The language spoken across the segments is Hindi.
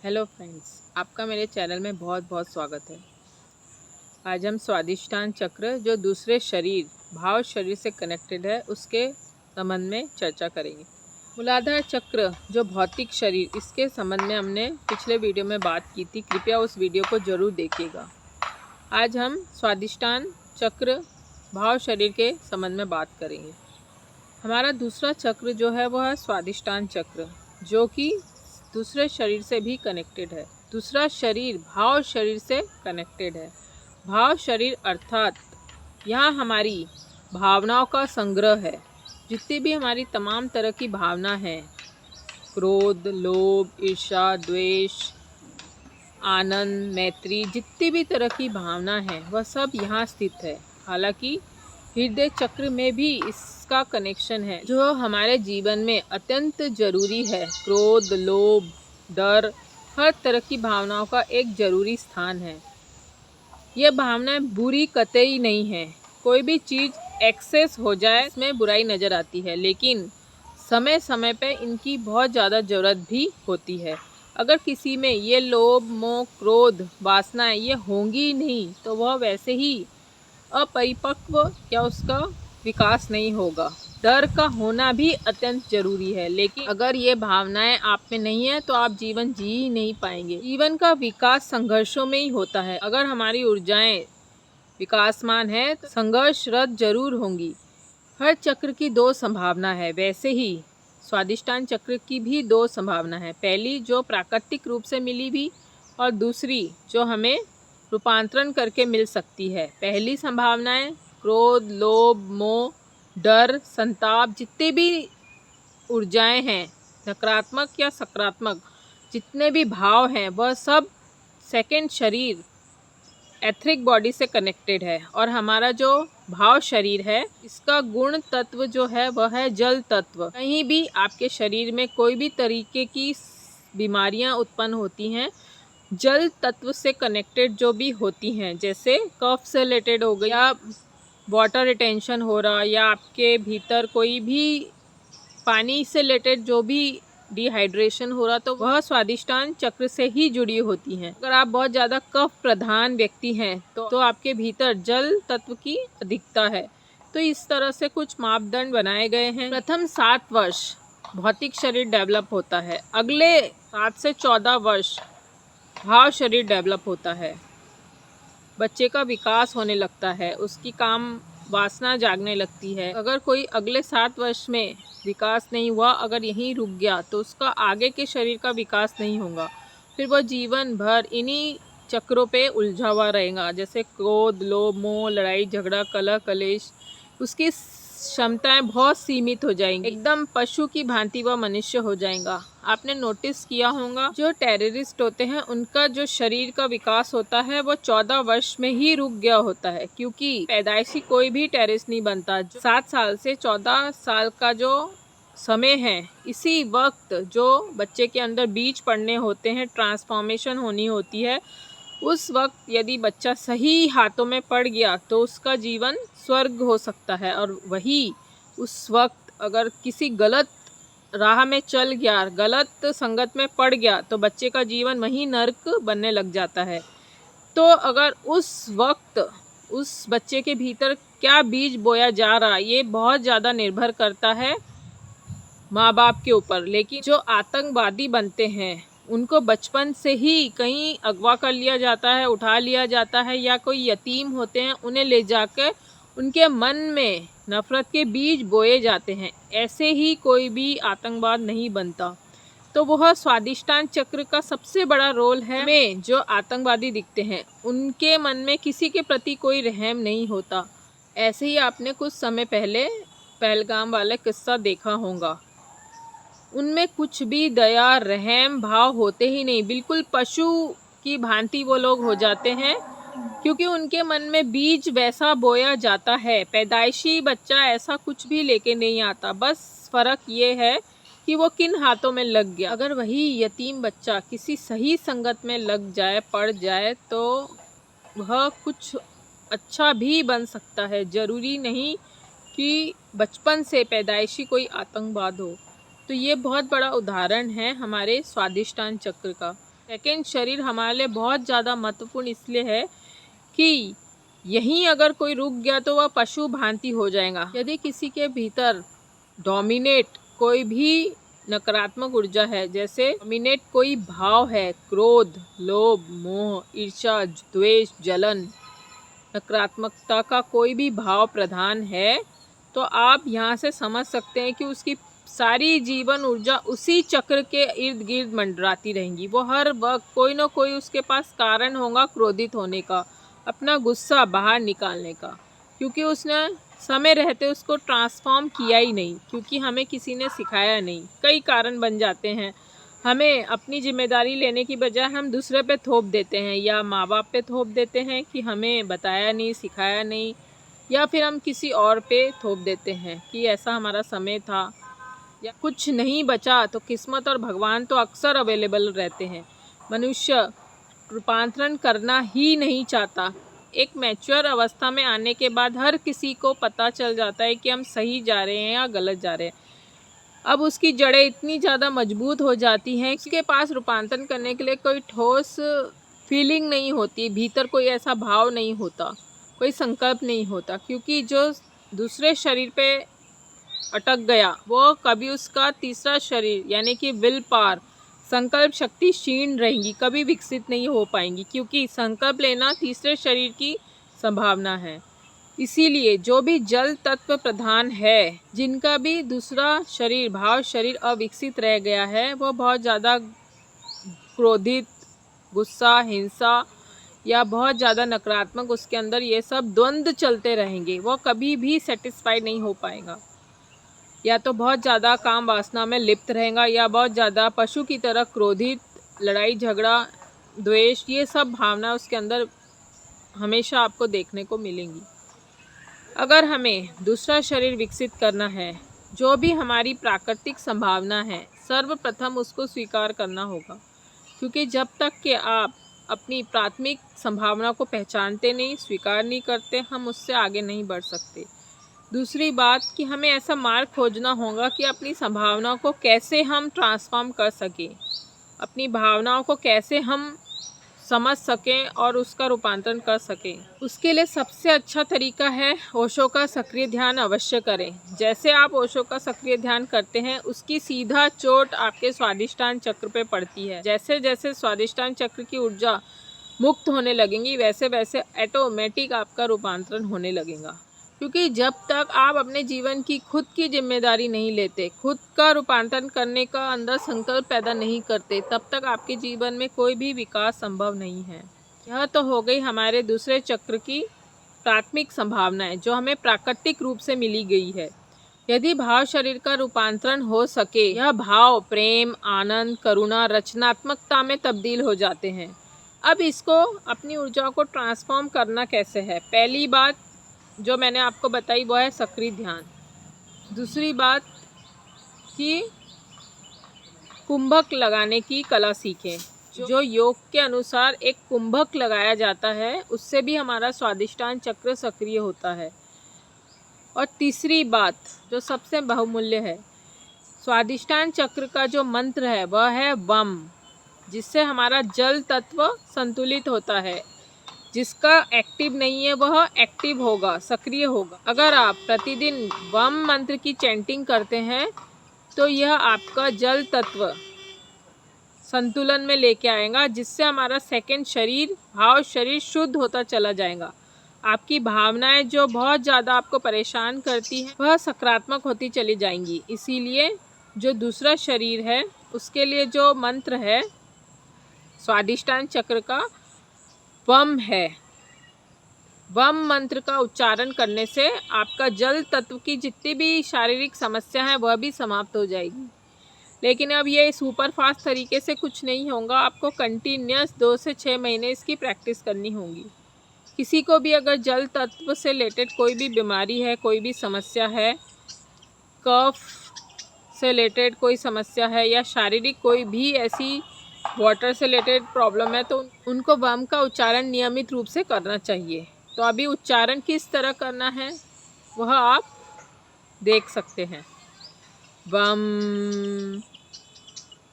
हेलो फ्रेंड्स, आपका मेरे चैनल में बहुत बहुत स्वागत है। आज हम स्वादिष्टान चक्र जो दूसरे शरीर भाव शरीर से कनेक्टेड है उसके संबंध में चर्चा करेंगे। मूलाधार चक्र जो भौतिक शरीर, इसके संबंध में हमने पिछले वीडियो में बात की थी, कृपया उस वीडियो को ज़रूर देखिएगा। आज हम स्वादिष्टान चक्र भाव शरीर के संबंध में बात करेंगे। हमारा दूसरा चक्र जो है वह है स्वादिष्टान चक्र, जो कि दूसरे शरीर से भी कनेक्टेड है। दूसरा शरीर भाव शरीर से कनेक्टेड है। भाव शरीर अर्थात यहाँ हमारी भावनाओं का संग्रह है। जितनी भी हमारी तमाम तरह की भावना है, क्रोध, लोभ, ईर्ष्या, द्वेष, आनंद, मैत्री, जितनी भी तरह की भावना है वह सब यहाँ स्थित है। हालांकि हृदय चक्र में भी इसका कनेक्शन है, जो हमारे जीवन में अत्यंत जरूरी है। क्रोध, लोभ, डर, हर तरह की भावनाओं का एक जरूरी स्थान है। ये भावनाएं बुरी कतई नहीं है। कोई भी चीज़ एक्सेस हो जाए इसमें बुराई नज़र आती है, लेकिन समय समय पे इनकी बहुत ज़्यादा ज़रूरत भी होती है। अगर किसी में ये लोभ, मोह, क्रोध, वासनाएं ये होंगी ही नहीं तो वह वैसे ही अपरिपक्व या उसका विकास नहीं होगा। डर का होना भी अत्यंत जरूरी है, लेकिन अगर ये भावनाएं आप में नहीं है तो आप जीवन जी ही नहीं पाएंगे। जीवन का विकास संघर्षों में ही होता है। अगर हमारी ऊर्जाएं विकासमान है तो संघर्षरत जरूर होंगी। हर चक्र की दो संभावना है, वैसे ही स्वादिष्टान चक्र की भी दो संभावना है। पहली जो प्राकृतिक रूप से मिली भी, और दूसरी जो हमें रूपांतरण करके मिल सकती है। पहली संभावनाएं क्रोध, लोभ, मोह, डर, संताप, जितने भी ऊर्जाएं हैं, नकारात्मक या सकारात्मक, जितने भी भाव हैं, वह सब सेकंड शरीर एथरिक बॉडी से कनेक्टेड है। और हमारा जो भाव शरीर है, इसका गुण तत्व जो है वह है जल तत्व। कहीं भी आपके शरीर में कोई भी तरीके की बीमारियां उत्पन्न होती हैं, जल तत्व से कनेक्टेड जो भी होती हैं, जैसे कफ से रिलेटेड हो गया, वाटर रिटेंशन हो रहा, या आपके भीतर कोई भी पानी से रिलेटेड जो भी डिहाइड्रेशन हो रहा, तो वह स्वादिष्टान चक्र से ही जुड़ी होती हैं। अगर आप बहुत ज़्यादा कफ प्रधान व्यक्ति हैं तो आपके भीतर जल तत्व की अधिकता है। तो इस तरह से कुछ मापदंड बनाए गए हैं। प्रथम 7 वर्ष भौतिक शरीर डेवलप होता है। अगले 7 से 14 वर्ष भाव शरीर डेवलप होता है। बच्चे का विकास होने लगता है, उसकी काम वासना जागने लगती है। अगर कोई अगले 7 वर्ष में विकास नहीं हुआ, अगर यहीं रुक गया, तो उसका आगे के शरीर का विकास नहीं होगा। फिर वह जीवन भर इन्हीं चक्रों पे उलझा हुआ रहेगा, जैसे क्रोध, लोभ, मोह, लड़ाई झगड़ा, कलह कलेश। उसकी क्षमताएं बहुत सीमित हो जाएंगी, एकदम पशु की भांति वह मनुष्य हो जाएगा। आपने नोटिस किया होगा, जो टेररिस्ट होते हैं उनका जो शरीर का विकास होता है वो 14 वर्ष में ही रुक गया होता है, क्योंकि पैदाइशी कोई भी टेररिस्ट नहीं बनता। 7 साल से 14 साल का जो समय है, इसी वक्त जो बच्चे के अंदर बीज पड़ने होते हैं, ट्रांसफॉर्मेशन होनी होती है, उस वक्त यदि बच्चा सही हाथों में पड़ गया तो उसका जीवन स्वर्ग हो सकता है। और वही उस वक्त अगर किसी गलत राह में चल गया, गलत संगत में पड़ गया, तो बच्चे का जीवन वहीं नर्क बनने लग जाता है। तो अगर उस वक्त उस बच्चे के भीतर क्या बीज बोया जा रहा, ये बहुत ज़्यादा निर्भर करता है माँ बाप के ऊपर। लेकिन जो आतंकवादी बनते हैं उनको बचपन से ही कहीं अगवा कर लिया जाता है, उठा लिया जाता है, या कोई यतीम होते हैं उन्हें ले जाकर उनके मन में नफरत के बीज बोए जाते हैं। ऐसे ही कोई भी आतंकवाद नहीं बनता। तो वह स्वादिष्टान चक्र का सबसे बड़ा रोल है। में जो आतंकवादी दिखते हैं उनके मन में किसी के प्रति कोई रहम नहीं होता। ऐसे ही आपने कुछ समय पहले पहलगाम वाला किस्सा देखा होगा, उनमें कुछ भी दया रहम भाव होते ही नहीं, बिल्कुल पशु की भांति वो लोग हो जाते हैं, क्योंकि उनके मन में बीज वैसा बोया जाता है। पैदाइशी बच्चा ऐसा कुछ भी लेके नहीं आता, बस फर्क ये है कि वो किन हाथों में लग गया। अगर वही यतीम बच्चा किसी सही संगत में लग जाए, पड़ जाए, तो वह कुछ अच्छा भी बन सकता है। ज़रूरी नहीं कि बचपन से पैदाइशी कोई आतंकवाद हो। तो ये बहुत बड़ा उदाहरण है हमारे स्वादिष्टान चक्र का। सेकंड शरीर हमारे लिए बहुत ज़्यादा महत्वपूर्ण इसलिए है कि यहीं अगर कोई रुक गया तो वह पशु भांति हो जाएगा। यदि किसी के भीतर डोमिनेट कोई भी नकारात्मक ऊर्जा है, जैसे डोमिनेट कोई भाव है, क्रोध, लोभ, मोह, ईर्ष्या, द्वेष, जलन, नकारात्मकता का कोई भी भाव प्रधान है, तो आप यहाँ से समझ सकते हैं कि उसकी सारी जीवन ऊर्जा उसी चक्र के इर्द गिर्द मंडराती रहेंगी। वो हर वक्त कोई ना कोई उसके पास कारण होगा क्रोधित होने का, अपना गुस्सा बाहर निकालने का, क्योंकि उसने समय रहते उसको ट्रांसफॉर्म किया ही नहीं, क्योंकि हमें किसी ने सिखाया नहीं। कई कारण बन जाते हैं, हमें अपनी जिम्मेदारी लेने की बजाय हम दूसरे पे थोप देते हैं, या माँ बाप पे थोप देते हैं कि हमें बताया नहीं, सिखाया नहीं, या फिर हम किसी और पे थोप देते हैं कि ऐसा हमारा समय था, या कुछ नहीं बचा तो किस्मत और भगवान तो अक्सर अवेलेबल रहते हैं। मनुष्य रूपांतरण करना ही नहीं चाहता। एक मैच्योर अवस्था में आने के बाद हर किसी को पता चल जाता है कि हम सही जा रहे हैं या गलत जा रहे हैं। अब उसकी जड़ें इतनी ज़्यादा मजबूत हो जाती हैं, उसके पास रूपांतरण करने के लिए कोई ठोस फीलिंग नहीं होती, भीतर कोई ऐसा भाव नहीं होता, कोई संकल्प नहीं होता, क्योंकि जो दूसरे शरीर पे अटक गया वो कभी उसका तीसरा शरीर यानी कि विल पावर, संकल्प शक्ति क्षीण रहेंगी, कभी विकसित नहीं हो पाएंगी, क्योंकि संकल्प लेना तीसरे शरीर की संभावना है। इसीलिए जो भी जल तत्व प्रधान है, जिनका भी दूसरा शरीर भाव शरीर अविकसित रह गया है, वो बहुत ज़्यादा क्रोधित, गुस्सा, हिंसा या बहुत ज़्यादा नकारात्मक, उसके अंदर ये सब द्वंद्व चलते रहेंगे। वो कभी भी सेटिस्फाइड नहीं हो पाएगा, या तो बहुत ज़्यादा काम वासना में लिप्त रहेगा, या बहुत ज़्यादा पशु की तरह क्रोधित, लड़ाई झगड़ा, द्वेष, ये सब भावना उसके अंदर हमेशा आपको देखने को मिलेंगी। अगर हमें दूसरा शरीर विकसित करना है, जो भी हमारी प्राकृतिक संभावना है, सर्वप्रथम उसको स्वीकार करना होगा, क्योंकि जब तक कि आप अपनी प्राथमिक संभावना को पहचानते नहीं, स्वीकार नहीं करते, हम उससे आगे नहीं बढ़ सकते। दूसरी बात कि हमें ऐसा मार्ग खोजना होगा कि अपनी संभावनाओं को कैसे हम ट्रांसफॉर्म कर सकें, अपनी भावनाओं को कैसे हम समझ सकें और उसका रूपांतरण कर सकें। उसके लिए सबसे अच्छा तरीका है ओशो का सक्रिय ध्यान अवश्य करें। जैसे आप ओशो का सक्रिय ध्यान करते हैं, उसकी सीधा चोट आपके स्वादिष्टान चक्र पे पड़ती है। जैसे जैसे स्वादिष्टान चक्र की ऊर्जा मुक्त होने लगेंगी, वैसे वैसे ऑटोमेटिक आपका रूपांतरण होने लगेगा। क्योंकि जब तक आप अपने जीवन की खुद की जिम्मेदारी नहीं लेते, खुद का रूपांतरण करने का अंदर संकल्प पैदा नहीं करते, तब तक आपके जीवन में कोई भी विकास संभव नहीं है। यह तो हो गई हमारे दूसरे चक्र की प्राथमिक संभावनाएं, जो हमें प्राकृतिक रूप से मिली गई है। यदि भाव शरीर का रूपांतरण हो सके, यह भाव प्रेम, आनंद, करुणा, रचनात्मकता में तब्दील हो जाते हैं। अब इसको अपनी ऊर्जा को ट्रांसफॉर्म करना कैसे है? पहली बात जो मैंने आपको बताई वो है सक्रिय ध्यान। दूसरी बात कि कुंभक लगाने की कला सीखें। जो योग के अनुसार एक कुंभक लगाया जाता है, उससे भी हमारा स्वादिष्टान चक्र सक्रिय होता है। और तीसरी बात जो सबसे बहुमूल्य है, स्वादिष्टान चक्र का जो मंत्र है वह है वम, जिससे हमारा जल तत्व संतुलित होता है। जिसका एक्टिव नहीं है वह एक्टिव होगा, सक्रिय होगा। अगर आप प्रतिदिन वम मंत्र की चैंटिंग करते हैं तो यह आपका जल तत्व संतुलन में लेके आएगा, जिससे हमारा सेकंड शरीर भाव शरीर शुद्ध होता चला जाएगा। आपकी भावनाएं जो बहुत ज़्यादा आपको परेशान करती हैं वह सकारात्मक होती चली जाएंगी। इसीलिए जो दूसरा शरीर है उसके लिए जो मंत्र है स्वादिष्टान चक्र का वम है। वम मंत्र का उच्चारण करने से आपका जल तत्व की जितनी भी शारीरिक समस्या है वह भी समाप्त हो जाएगी। लेकिन अब ये सुपर फास्ट तरीके से कुछ नहीं होगा, आपको कंटिन्यूस 2 से 6 महीने इसकी प्रैक्टिस करनी होगी। किसी को भी अगर जल तत्व से रिलेटेड कोई भी बीमारी है, कोई भी समस्या है, कफ से रिलेटेड कोई समस्या है, या शारीरिक कोई भी ऐसी वाटर से रिलेटेड प्रॉब्लम है, तो उनको वम का उच्चारण नियमित रूप से करना चाहिए। तो अभी उच्चारण किस तरह करना है वह आप देख सकते हैं। वम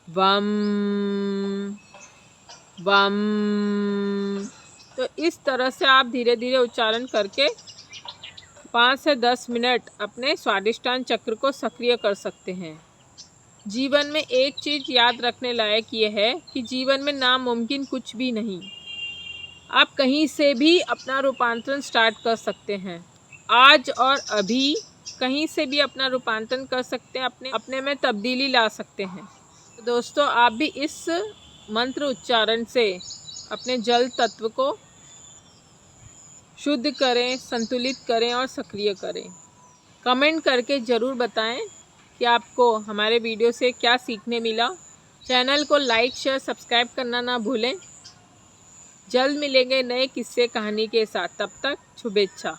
वम वम। तो इस तरह से आप धीरे धीरे उच्चारण करके 5 से 10 मिनट अपने स्वादिष्टान चक्र को सक्रिय कर सकते हैं। जीवन में एक चीज़ याद रखने लायक ये है कि जीवन में नामुमकिन कुछ भी नहीं। आप कहीं से भी अपना रूपांतरण स्टार्ट कर सकते हैं। आज और अभी कहीं से भी अपना रूपांतरण कर सकते हैं, अपने में तब्दीली ला सकते हैं। तो दोस्तों, आप भी इस मंत्र उच्चारण से अपने जल तत्व को शुद्ध करें, संतुलित करें और सक्रिय करें। कमेंट करके ज़रूर बताएं कि आपको हमारे वीडियो से क्या सीखने मिला। चैनल को लाइक, शेयर, सब्सक्राइब करना ना भूलें। जल्द मिलेंगे नए किस्से कहानी के साथ। तब तक शुभेच्छा।